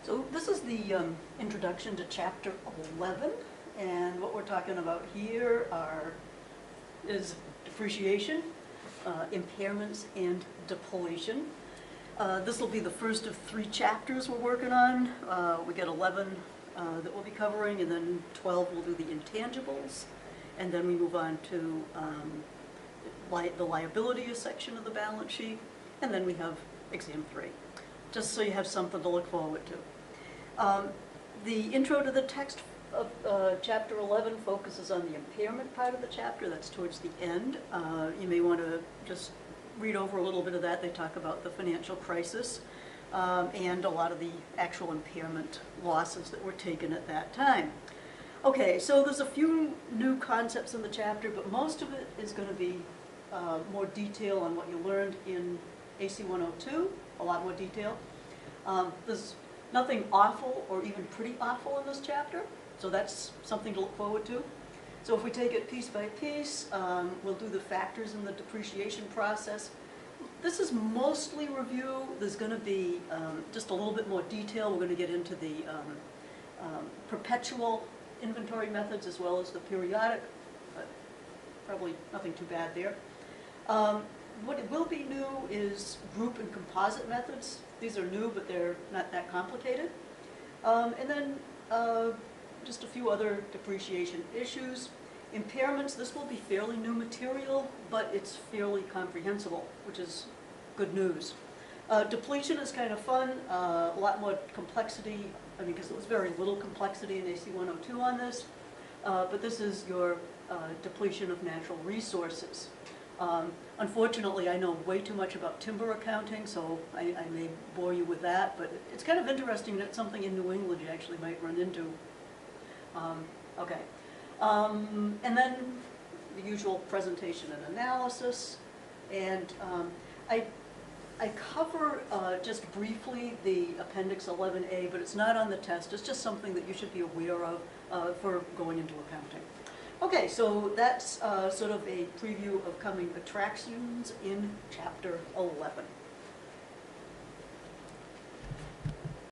So this is the introduction to Chapter 11, and what we're talking about here is depreciation, impairments, and depletion. This will be the first of 3 chapters we're working on. We got 11 that we'll be covering, and then 12 we'll do the intangibles, and then we move on to the liability section of the balance sheet, and then we have exam 3, just so you have something to look forward to. The intro to the text of Chapter 11 focuses on the impairment part of the chapter. That's towards the end. You may want to just read over a little bit of that. They talk about the financial crisis and a lot of the actual impairment losses that were taken at that time. Okay, so there's a few new concepts in the chapter, but most of it is going to be more detail on what you learned in AC 102, a lot more detail. There's nothing awful or even pretty awful in this chapter, so that's something to look forward to. So if we take it piece by piece, we'll do the factors in the depreciation process. This is mostly review. There's going to be just a little bit more detail. We're going to get into the perpetual inventory methods as well as the periodic, but probably nothing too bad there. What it will be new is group and composite methods. These are new, but they're not that complicated. And then just a few other depreciation issues. Impairments, this will be fairly new material, but it's fairly comprehensible, which is good news. Depletion is kind of fun, a lot more complexity, because there was very little complexity in AC 102 on this, but this is your depletion of natural resources. Unfortunately, I know way too much about timber accounting, so I may bore you with that, but it's kind of interesting that something in New England you actually might run into. Okay. And then the usual presentation and analysis, and I cover just briefly the Appendix 11A, but it's not on the test. It's just something that you should be aware of for going into accounting. Okay, so that's sort of a preview of coming attractions in Chapter 11.